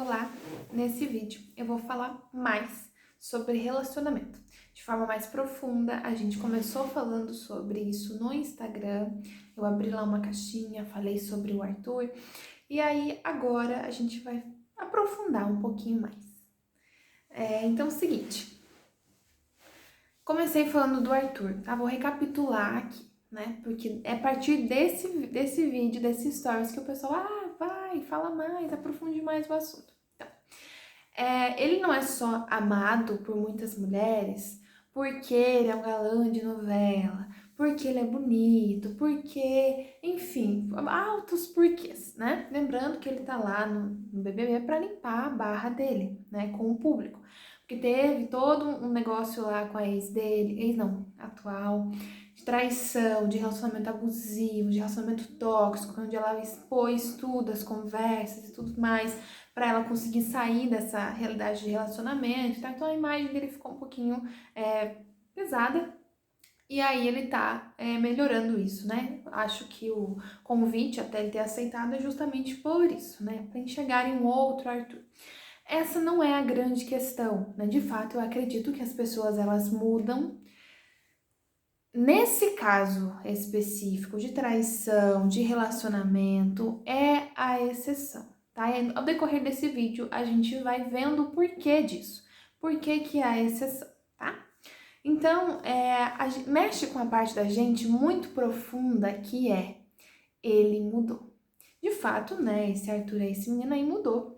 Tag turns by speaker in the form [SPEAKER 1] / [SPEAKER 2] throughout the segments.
[SPEAKER 1] Olá! Nesse vídeo eu vou falar mais sobre relacionamento. De forma mais profunda, a gente começou falando sobre isso no Instagram, eu abri lá uma caixinha, falei sobre o Arthur, e aí agora a gente vai aprofundar um pouquinho mais. Então é o seguinte, comecei falando do Arthur, tá? Vou recapitular aqui, né? Porque é a partir desse vídeo, desses stories que o pessoal, vai, fala mais, aprofunde mais o assunto. Então, ele não é só amado por muitas mulheres porque ele é um galã de novela, porque ele é bonito, porque, enfim, altos porquês, né? Lembrando que ele tá lá no BBB pra limpar a barra dele, né, com o público. Porque teve todo um negócio lá com a ex dele, ex não, atual, de traição, de relacionamento abusivo, de relacionamento tóxico, onde ela expôs tudo, as conversas e tudo mais, para ela conseguir sair dessa realidade de relacionamento, tá? Então a imagem dele ficou um pouquinho pesada, e aí ele tá melhorando isso, né? Acho que o convite até ele ter aceitado é justamente por isso, né? Para enxergarem um outro Arthur. Essa não é a grande questão, né? De fato, eu acredito que as pessoas elas mudam. Nesse caso específico de traição, de relacionamento, é a exceção, tá? E ao decorrer desse vídeo, a gente vai vendo o porquê disso. Por que é a exceção, tá? Então, mexe com a parte da gente muito profunda que é, ele mudou. De fato, né, esse Arthur, esse menino aí mudou.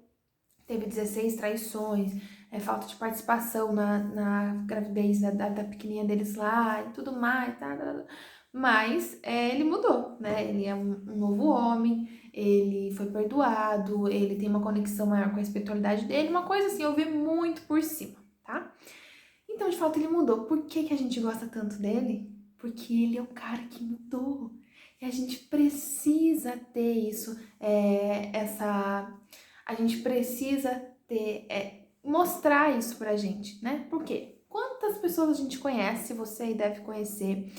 [SPEAKER 1] Teve 16 traições, falta de participação na gravidez da pequenininha deles lá e tudo mais, tá. Mas ele mudou, né? Ele é um novo homem, ele foi perdoado, ele tem uma conexão maior com a espiritualidade dele, uma coisa assim, eu vi muito por cima, tá? Então, de fato, ele mudou. Por que a gente gosta tanto dele? Porque ele é o cara que mudou. E a gente precisa ter isso, a gente precisa ter, mostrar isso pra gente, né? Por quê? Quantas pessoas a gente conhece, você aí deve conhecer,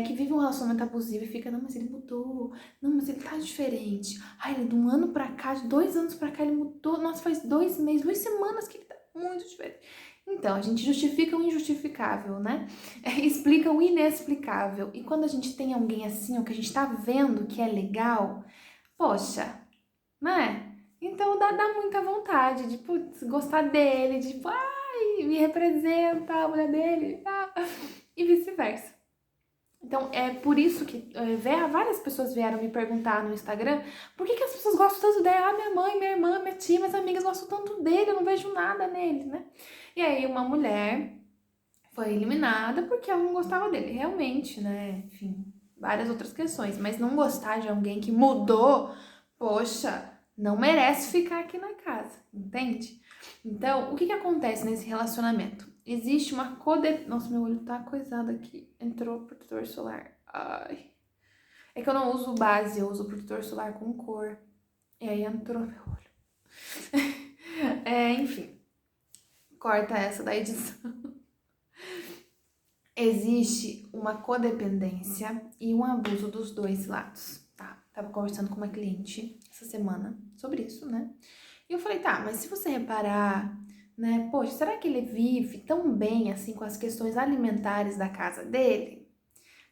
[SPEAKER 1] que vive um relacionamento abusivo e fica, não, mas ele mudou, não, mas ele tá diferente. Ai, ele de um ano pra cá, de 2 anos pra cá, ele mudou, nossa, faz 2 meses, 2 semanas que ele tá muito diferente. Então, a gente justifica o injustificável, né? Explica o inexplicável. E quando a gente tem alguém assim, o que a gente tá vendo que é legal, poxa, né? Então dá muita vontade de, putz, gostar dele, de, ai, me representa a mulher dele, e vice-versa. Então, é por isso que várias pessoas vieram me perguntar no Instagram por que as pessoas gostam tanto dele. Ah, minha mãe, minha irmã, minha tia, minhas amigas gostam tanto dele, eu não vejo nada nele, né? E aí uma mulher foi eliminada porque ela não gostava dele. Realmente, né? Enfim, várias outras questões. Mas não gostar de alguém que mudou, poxa, não merece ficar aqui na casa, entende? Então, o que acontece nesse relacionamento? Existe uma Nossa, meu olho tá coisado aqui. Entrou protetor solar. Ai. É que eu não uso base, eu uso protetor solar com cor. E aí entrou meu olho. Enfim. Corta essa da edição. Existe uma codependência e um abuso dos dois lados, tá? Tava conversando com uma cliente essa semana sobre isso, né? E eu falei, tá, mas se você reparar, né, poxa, será que ele vive tão bem assim com as questões alimentares da casa dele?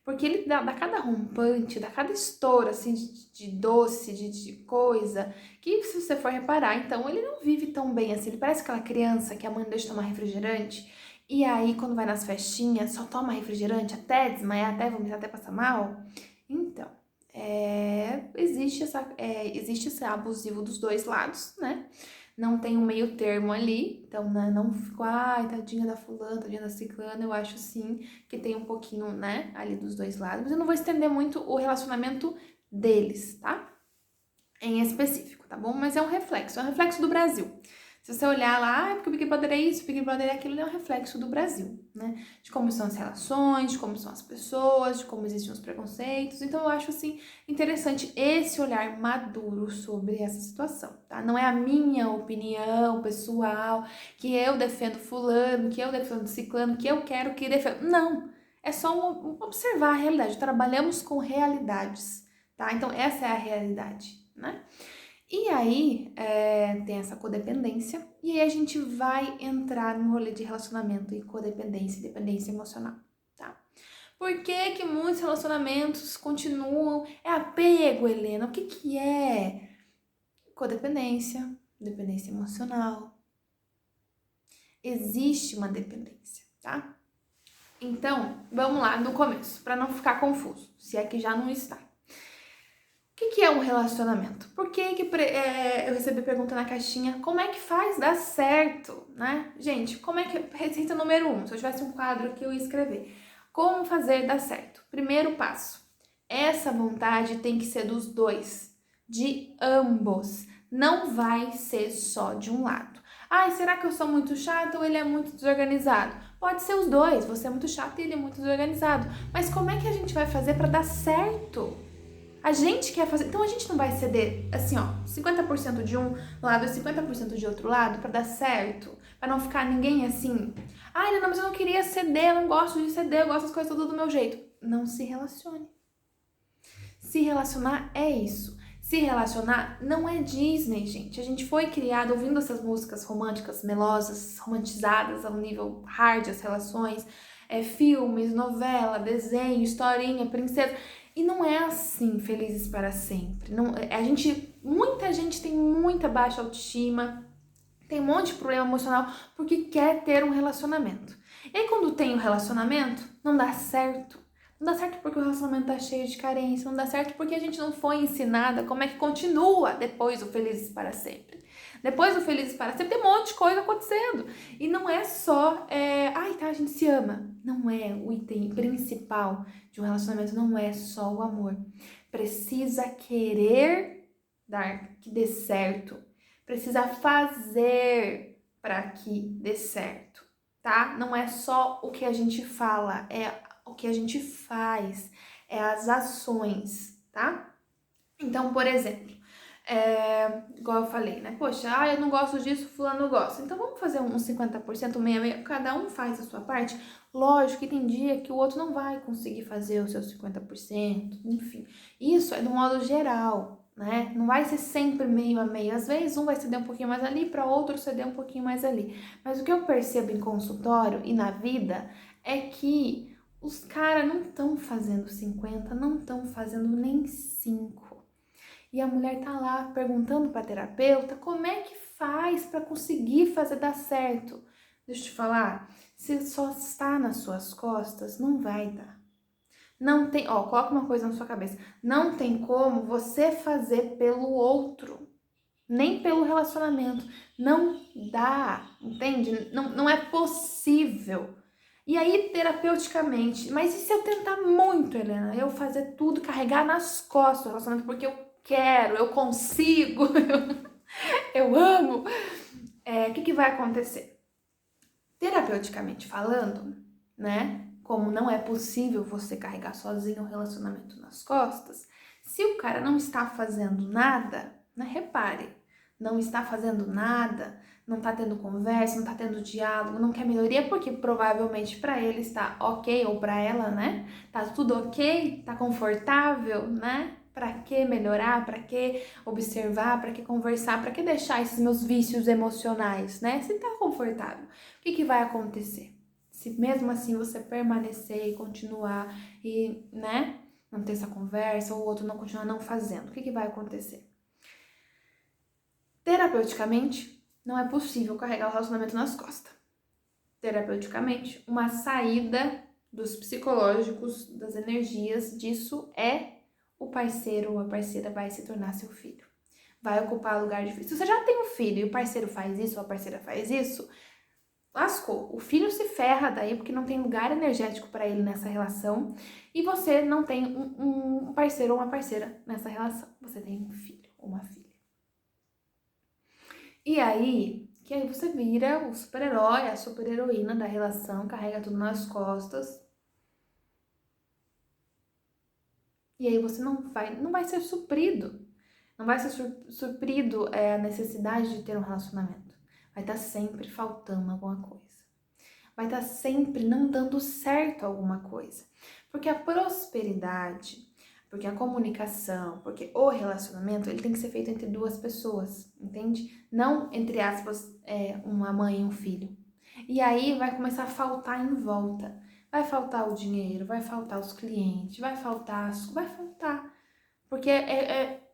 [SPEAKER 1] Porque ele dá cada rompante, dá cada estouro assim de doce, de coisa, que se você for reparar, então ele não vive tão bem assim. Ele parece aquela criança que a mãe não deixa tomar refrigerante, e aí quando vai nas festinhas só toma refrigerante até desmaiar, até vomitar, até passar mal. Então, existe esse abusivo dos dois lados, né? Não tem um meio termo ali, então, né, não fico, ai, tadinha da fulana, tadinha da ciclana, eu acho sim que tem um pouquinho, né, ali dos dois lados, mas eu não vou estender muito o relacionamento deles, tá? Em específico, tá bom? Mas é um reflexo do Brasil. Se você olhar lá, porque o Big Brother é isso, o Big Brother é aquilo, é um reflexo do Brasil, né? De como são as relações, de como são as pessoas, de como existem os preconceitos. Então eu acho, assim, interessante esse olhar maduro sobre essa situação, tá? Não é a minha opinião pessoal, que eu defendo fulano, que eu defendo ciclano, que eu quero que defenda. Não! É só observar a realidade. Trabalhamos com realidades, tá? Então essa é a realidade, né? E aí, tem essa codependência, e aí a gente vai entrar no rolê de relacionamento e codependência e dependência emocional, tá? Por que que muitos relacionamentos continuam? É apego, Helena, o que que é? Codependência, dependência emocional. Existe uma dependência, tá? Então, vamos lá do começo, para não ficar confuso, se é que já não está. O que é um relacionamento? Por que eu recebi pergunta na caixinha, como é que faz dar certo, né? Gente, como é que... Receita número 1, se eu tivesse um quadro aqui eu ia escrever. Como fazer dar certo? Primeiro passo, essa vontade tem que ser dos dois, de ambos. Não vai ser só de um lado. Ai, será que eu sou muito chata ou ele é muito desorganizado? Pode ser os dois, você é muito chato e ele é muito desorganizado. Mas como é que a gente vai fazer para dar certo? A gente quer fazer, então a gente não vai ceder assim, ó, 50% de um lado e 50% de outro lado para dar certo, para não ficar ninguém assim. Ai, não, mas eu não queria ceder, eu não gosto de ceder, eu gosto das coisas tudo do meu jeito. Não se relacione. Se relacionar é isso. Se relacionar não é Disney, gente. A gente foi criado ouvindo essas músicas românticas, melosas, romantizadas ao nível hard, as relações, filmes, novela, desenho, historinha, princesa. E não é assim, felizes para sempre. Não, muita gente tem muita baixa autoestima, tem um monte de problema emocional porque quer ter um relacionamento. E aí, quando tem um relacionamento, não dá certo. Não dá certo porque o relacionamento tá cheio de carência, não dá certo porque a gente não foi ensinada como é que continua depois do Felizes para Sempre. Depois do Felizes para Sempre tem um monte de coisa acontecendo. E não é só, ai tá, a gente se ama. Não é o item principal de um relacionamento, não é só o amor. Precisa querer dar que dê certo. Precisa fazer para que dê certo, tá? Não é só o que a gente fala, é o que a gente faz, é as ações, tá? Então, por exemplo, igual eu falei, né? Poxa, eu não gosto disso, fulano gosta. Então vamos fazer um 50%, meia, cada um faz a sua parte. Lógico que tem dia que o outro não vai conseguir fazer os seus 50%, enfim. Isso é do modo geral, né? Não vai ser sempre meio a meio. Às vezes um vai ceder um pouquinho mais ali, para outro ceder um pouquinho mais ali. Mas o que eu percebo em consultório e na vida é que os caras não estão fazendo 50, não estão fazendo nem 5. E a mulher tá lá perguntando para terapeuta como é que faz para conseguir fazer dar certo. Deixa eu te falar, se só está nas suas costas, não vai dar. Não tem, coloca uma coisa na sua cabeça. Não tem como você fazer pelo outro, nem pelo relacionamento. Não dá, entende? Não é possível. E aí, terapeuticamente, mas e se eu tentar muito, Helena? Eu fazer tudo, carregar nas costas o relacionamento, porque eu quero, eu consigo, eu amo. O que vai acontecer? Terapeuticamente falando, né? Como não é possível você carregar sozinho o relacionamento nas costas, se o cara não está fazendo nada, né? Repare, não está fazendo nada, não tá tendo conversa, não tá tendo diálogo, não quer melhoria, porque provavelmente para ele está ok, ou para ela, né? Tá tudo ok, tá confortável, né? Para que melhorar? Para que observar? Para que conversar? Para que deixar esses meus vícios emocionais, né? Se tá confortável, o que vai acontecer? Se mesmo assim você permanecer e continuar e, né, não ter essa conversa, ou o outro não continuar não fazendo, o que vai acontecer? Terapeuticamente, não é possível carregar o relacionamento nas costas. Terapeuticamente, uma saída dos psicológicos, das energias disso é o parceiro ou a parceira vai se tornar seu filho. Vai ocupar lugar de filho. Se você já tem um filho e o parceiro faz isso ou a parceira faz isso, lascou. O filho se ferra daí porque não tem lugar energético para ele nessa relação e você não tem um parceiro ou uma parceira nessa relação. Você tem um filho ou uma filha. E aí, que aí você vira o super-herói, a super-heroína da relação, carrega tudo nas costas. E aí você não vai ser suprido. Não vai ser suprido a necessidade de ter um relacionamento. Vai estar sempre faltando alguma coisa. Vai estar sempre não dando certo alguma coisa. Porque a prosperidade, porque a comunicação, porque o relacionamento, ele tem que ser feito entre duas pessoas, entende? Não, entre aspas, uma mãe e um filho. E aí vai começar a faltar em volta. Vai faltar o dinheiro, vai faltar os clientes, vai faltar. Porque,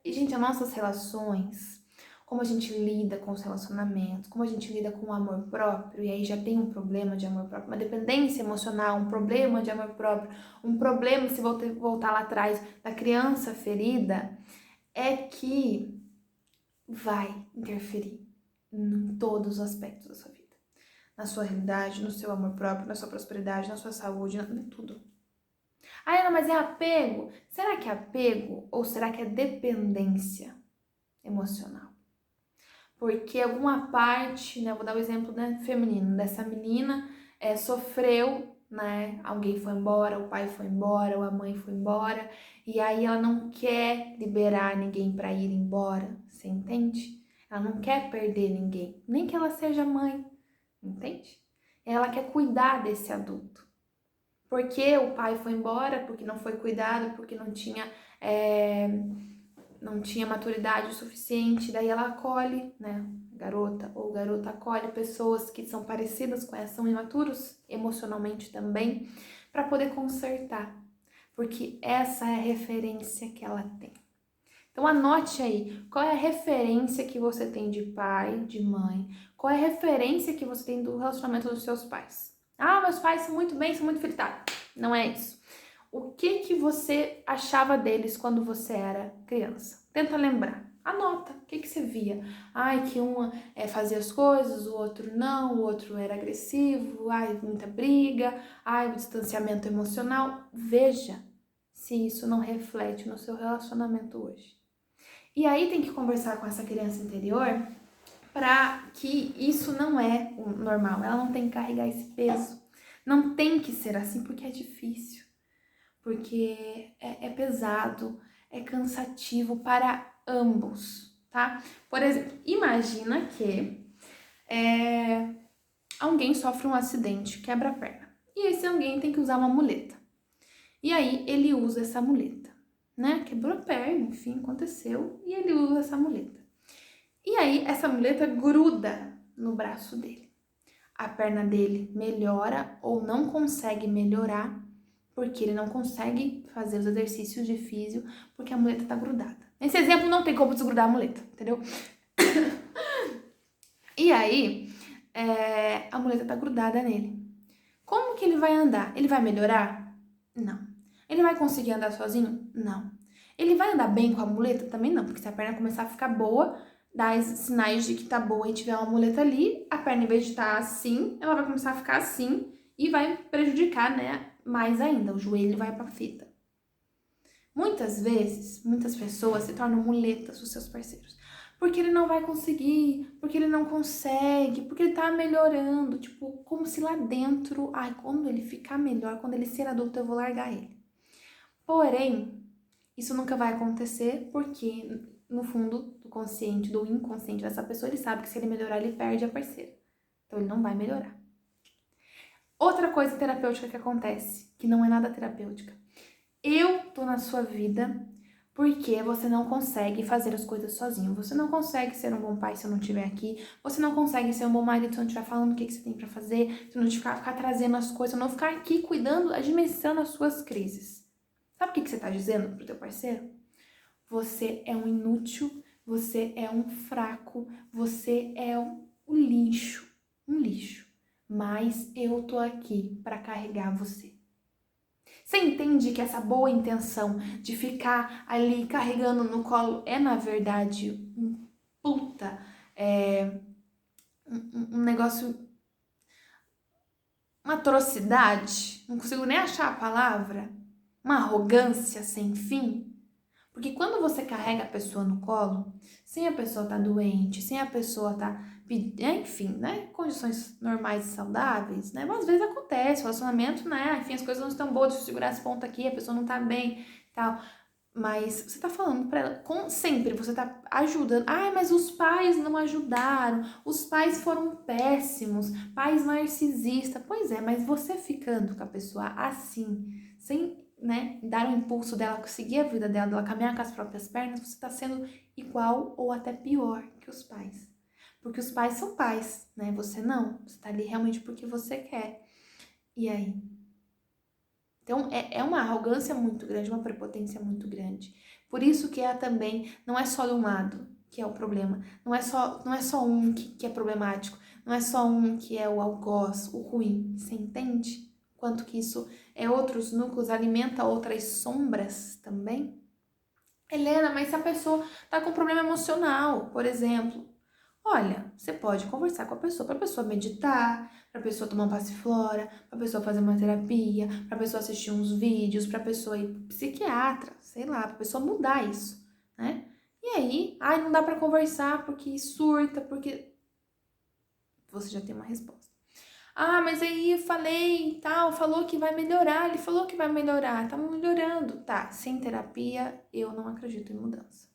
[SPEAKER 1] gente, as nossas relações, como a gente lida com os relacionamentos, como a gente lida com o amor próprio, e aí já tem um problema de amor próprio, uma dependência emocional, um problema de amor próprio, um problema, se voltar lá atrás, da criança ferida, é que vai interferir em todos os aspectos da sua vida. Na sua realidade, no seu amor próprio, na sua prosperidade, na sua saúde, em tudo. Ah, Ana, mas é apego? Será que é apego ou será que é dependência emocional? Porque alguma parte, né, vou dar o exemplo, né, feminino, dessa menina sofreu, né, alguém foi embora, o pai foi embora, ou a mãe foi embora, e aí ela não quer liberar ninguém para ir embora, você entende? Ela não quer perder ninguém, nem que ela seja mãe, entende? Ela quer cuidar desse adulto. Porque o pai foi embora, porque não foi cuidado, porque não tinha maturidade o suficiente, daí ela acolhe, né, garota ou garota acolhe pessoas que são parecidas com essa, são imaturos emocionalmente também, para poder consertar, porque essa é a referência que ela tem. Então anote aí, qual é a referência que você tem de pai, de mãe, qual é a referência que você tem do relacionamento dos seus pais. Ah, meus pais são muito bem, são muito fritados. Não é isso. O que você achava deles quando você era criança? Tenta lembrar. Anota. O que você via? Ai, que um fazia as coisas, o outro não, o outro era agressivo, ai, muita briga, ai, o distanciamento emocional. Veja se isso não reflete no seu relacionamento hoje. E aí tem que conversar com essa criança interior para que isso não é o normal. Ela não tem que carregar esse peso. Não tem que ser assim porque é difícil. Porque é pesado, é cansativo para ambos, tá? Por exemplo, imagina que alguém sofre um acidente, quebra a perna. E esse alguém tem que usar uma muleta. E aí ele usa essa muleta, né? Quebrou a perna, enfim, aconteceu, e ele usa essa muleta. E aí essa muleta gruda no braço dele. A perna dele melhora ou não consegue melhorar porque ele não consegue fazer os exercícios de físio porque a muleta tá grudada. Nesse exemplo não tem como desgrudar a muleta, entendeu? E aí a muleta tá grudada nele. Como que ele vai andar? Ele vai melhorar? Não. Ele vai conseguir andar sozinho? Não. Ele vai andar bem com a muleta? Também não, porque se a perna começar a ficar boa, dá sinais de que tá boa e tiver uma muleta ali, a perna, em vez de estar assim, ela vai começar a ficar assim e vai prejudicar, né, mais ainda. O joelho vai pra fita. Muitas vezes, muitas pessoas se tornam muletas dos seus parceiros. Porque ele não vai conseguir, porque ele não consegue, porque ele tá melhorando. Tipo, como se lá dentro, ai, quando ele ficar melhor, quando ele ser adulto, eu vou largar ele. Porém, isso nunca vai acontecer porque no fundo do consciente, do inconsciente dessa pessoa, ele sabe que se ele melhorar, ele perde a parceira. Então ele não vai melhorar. Outra coisa terapêutica que acontece, que não é nada terapêutica. Eu tô na sua vida porque você não consegue fazer as coisas sozinho. Você não consegue ser um bom pai se eu não estiver aqui. Você não consegue ser um bom marido se eu não estiver falando o que você tem pra fazer. Se eu não ficar trazendo as coisas, se eu não ficar aqui cuidando, administrando as suas crises. Sabe o que você tá dizendo pro teu parceiro? Você é um inútil, você é um fraco, você é um lixo. Um lixo. Mas eu tô aqui pra carregar você. Você entende que essa boa intenção de ficar ali carregando no colo é, na verdade, um puta, um negócio, uma atrocidade? Não consigo nem achar a palavra. Uma arrogância sem fim? Porque quando você carrega a pessoa no colo, sem a pessoa estar doente, sem a pessoa estar, enfim, né, condições normais e saudáveis, né, mas às vezes acontece, relacionamento, né, enfim, as coisas não estão boas, deixa eu segurar esse ponto aqui, a pessoa não tá bem e tal, mas você tá falando pra ela, sempre você tá ajudando, ai, mas os pais não ajudaram, os pais foram péssimos, pais narcisistas, pois é, mas você ficando com a pessoa assim, sem né, dar um impulso dela seguir a vida dela caminhar com as próprias pernas, você tá sendo igual ou até pior que os pais. Porque os pais são pais, né? Você não. Você tá ali realmente porque você quer. E aí? Então, é uma arrogância muito grande, uma prepotência muito grande. Por isso que também, não é só de um lado que é o problema. Não é só um que é problemático. Não é só um que é o algoz, o ruim. Você entende? Quanto que isso é outros núcleos, alimenta outras sombras também. Helena, mas se a pessoa tá com problema emocional, por exemplo, olha, você pode conversar com a pessoa, para a pessoa meditar, para a pessoa tomar um passiflora, para a pessoa fazer uma terapia, para a pessoa assistir uns vídeos, para a pessoa ir pro psiquiatra, sei lá, para a pessoa mudar isso, né? E aí, ai, não dá para conversar porque surta, porque você já tem uma resposta. Ah, mas aí eu falei e tal, falou que vai melhorar, ele falou que vai melhorar, tá melhorando. Tá, sem terapia, eu não acredito em mudança.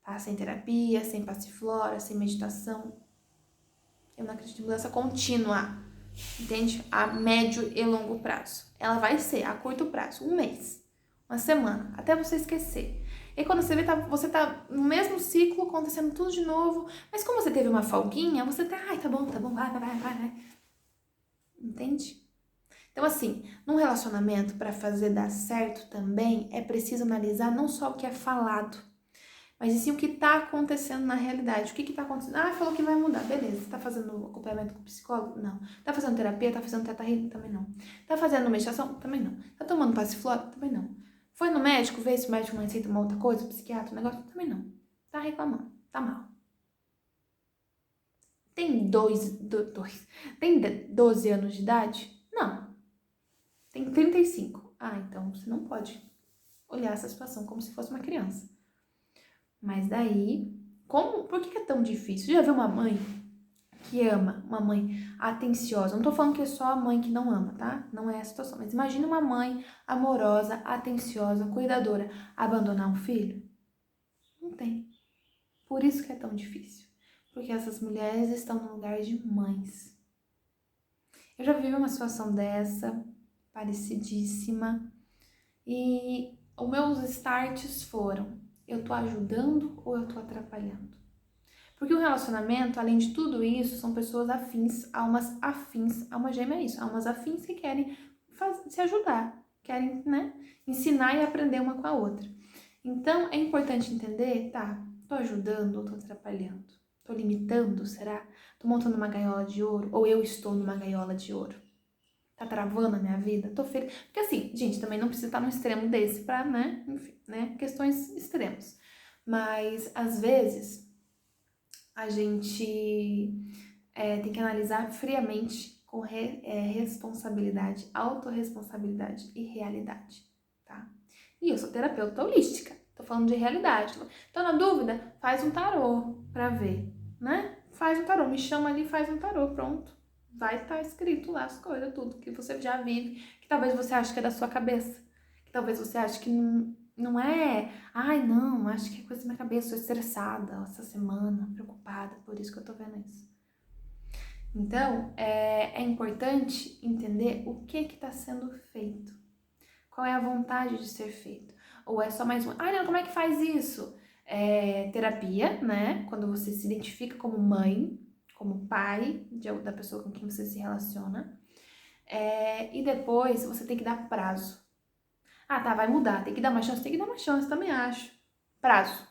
[SPEAKER 1] Tá, sem terapia, sem passiflora, sem meditação, eu não acredito em mudança contínua, entende? A médio e longo prazo. Ela vai ser a curto prazo, um mês, uma semana, até você esquecer. E quando você vê, você tá no mesmo ciclo, acontecendo tudo de novo, mas como você teve uma folguinha, você tá, ai, tá bom, vai. Entende? Então, assim, num relacionamento, para fazer dar certo também, é preciso analisar não só o que é falado, mas sim o que está acontecendo na realidade. O que está acontecendo? Ah, falou que vai mudar. Beleza. Você tá fazendo acompanhamento com o psicólogo? Não. Tá fazendo terapia? Tá fazendo teta healing? Também não. Tá fazendo meditação? Também não. Tá tomando passiflora? Também não. Foi no médico, ver se o médico não receita uma outra coisa, o psiquiatra, um negócio? Também não. Tá reclamando. Tá mal. Tem tem 12 anos de idade? Não. Tem 35. Ah, então você não pode olhar essa situação como se fosse uma criança. Mas daí, por que é tão difícil? Já viu uma mãe que ama, uma mãe atenciosa? Não tô falando que é só a mãe que não ama, tá? Não é a situação. Mas imagina uma mãe amorosa, atenciosa, cuidadora, abandonar um filho? Não tem. Por isso que é tão difícil. Porque essas mulheres estão no lugar de mães. Eu já vivi uma situação dessa, parecidíssima, e os meus starts foram: eu tô ajudando ou eu tô atrapalhando? Porque o relacionamento, além de tudo isso, são pessoas afins, almas afins, alma gêmea é isso, almas afins que querem se ajudar, querem, né, ensinar e aprender uma com a outra. Então, é importante entender, tá, tô ajudando ou tô atrapalhando? Tô limitando, será? Tô montando uma gaiola de ouro ou eu estou numa gaiola de ouro? Tá travando a minha vida? Tô feliz. Porque assim, gente, também não precisa estar num extremo desse pra, né, enfim, né, questões extremas. Mas, às vezes, a gente tem que analisar friamente com responsabilidade, autorresponsabilidade e realidade, tá? E eu sou terapeuta holística, tô falando de realidade. Então, na dúvida, faz um tarô pra ver, né? Faz um tarô, me chama ali, faz um tarô, pronto. Vai estar escrito lá as coisas, tudo que você já vive, que talvez você ache que é da sua cabeça, que talvez você ache que não é, ai não, acho que é coisa da minha cabeça, tô estressada essa semana, preocupada, por isso que eu tô vendo isso. Então, é importante entender o que está sendo feito, qual é a vontade de ser feito, ou é só mais um, não, como é que faz isso? Terapia, né, quando você se identifica como mãe, como pai da pessoa com quem você se relaciona, e depois você tem que dar prazo. Ah, tá, vai mudar, tem que dar uma chance, também acho. Prazo.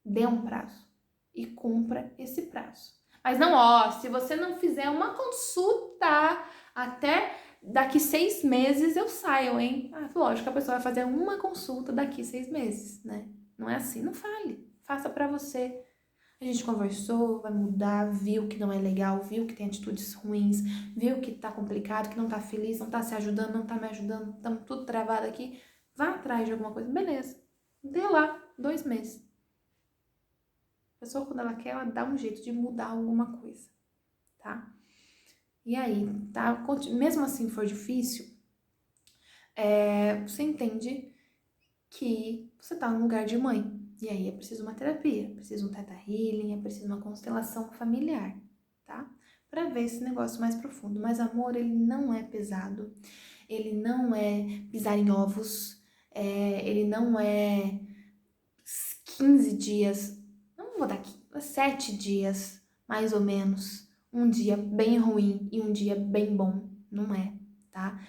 [SPEAKER 1] Dê um prazo e cumpra esse prazo. Mas não, se você não fizer uma consulta até daqui 6 meses eu saio, hein? Lógico, a pessoa vai fazer uma consulta daqui 6 meses, né? Não é assim, não fale. Faça pra você. A gente conversou, vai mudar, viu que não é legal, viu que tem atitudes ruins, viu que tá complicado, que não tá feliz, não tá se ajudando, não tá me ajudando, estamos tudo travado aqui. Vá atrás de alguma coisa. Beleza. Dê lá 2 meses. A pessoa, quando ela quer, ela dá um jeito de mudar alguma coisa, tá? E aí, tá? Mesmo assim for difícil, você entende que você tá no lugar de mãe. E aí é preciso uma terapia, é preciso um teta healing, é preciso uma constelação familiar, tá? Pra ver esse negócio mais profundo. Mas amor, ele não é pesado, ele não é pisar em ovos, ele não é 15 dias, não vou dar 7 dias, mais ou menos, um dia bem ruim e um dia bem bom, não é, tá?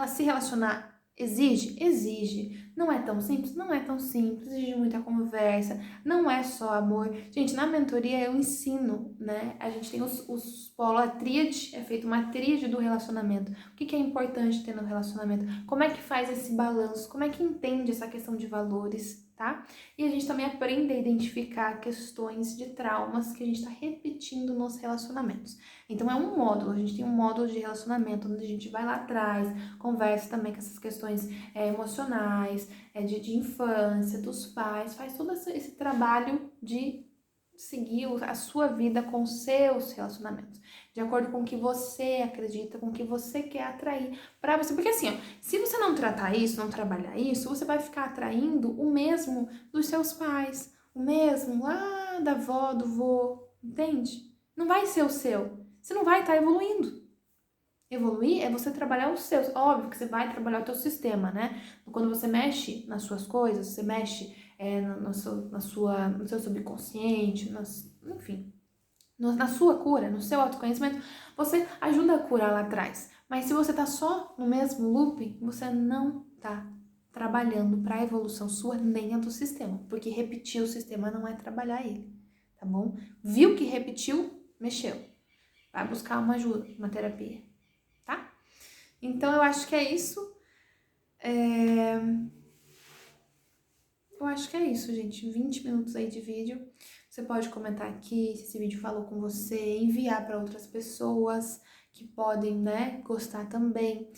[SPEAKER 1] Se relacionar exige? Exige. Não é tão simples? Não é tão simples, exige muita conversa, não é só amor. Gente, na mentoria eu ensino, né? A gente tem os polos, a tríade, é feita uma tríade do relacionamento. O que é importante ter no relacionamento? Como é que faz esse balanço? Como é que entende essa questão de valores, tá? E a gente também aprende a identificar questões de traumas que a gente está repetindo nos relacionamentos. Então é um módulo, a gente tem um módulo de relacionamento onde a gente vai lá atrás, conversa também com essas questões emocionais, de infância, dos pais, faz todo esse trabalho de seguir a sua vida com os seus relacionamentos, de acordo com o que você acredita, com o que você quer atrair para você. Porque assim, ó, se você não tratar isso, não trabalhar isso, você vai ficar atraindo o mesmo dos seus pais, o mesmo lá da avó, do vô, entende? Não vai ser o seu. Você não vai estar evoluindo. Evoluir é você trabalhar os seus. Óbvio que você vai trabalhar o teu sistema, né? Quando você mexe nas suas coisas, você mexe no seu subconsciente, enfim, na sua cura, no seu autoconhecimento, você ajuda a curar lá atrás. Mas se você tá só no mesmo loop, você não tá trabalhando para a evolução sua nem a do sistema. Porque repetir o sistema não é trabalhar ele, tá bom? Viu que repetiu, mexeu. Vai buscar uma ajuda, uma terapia, tá? Então eu acho que é isso. Eu acho que é isso, gente. 20 minutos aí de vídeo. Você pode comentar aqui se esse vídeo falou com você, enviar para outras pessoas que podem, né, gostar também.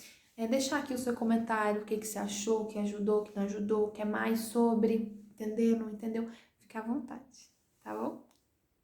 [SPEAKER 1] Deixar aqui o seu comentário, o que você achou, o que ajudou, o que não ajudou, quer mais sobre, entendeu, não entendeu? Fica à vontade, tá bom?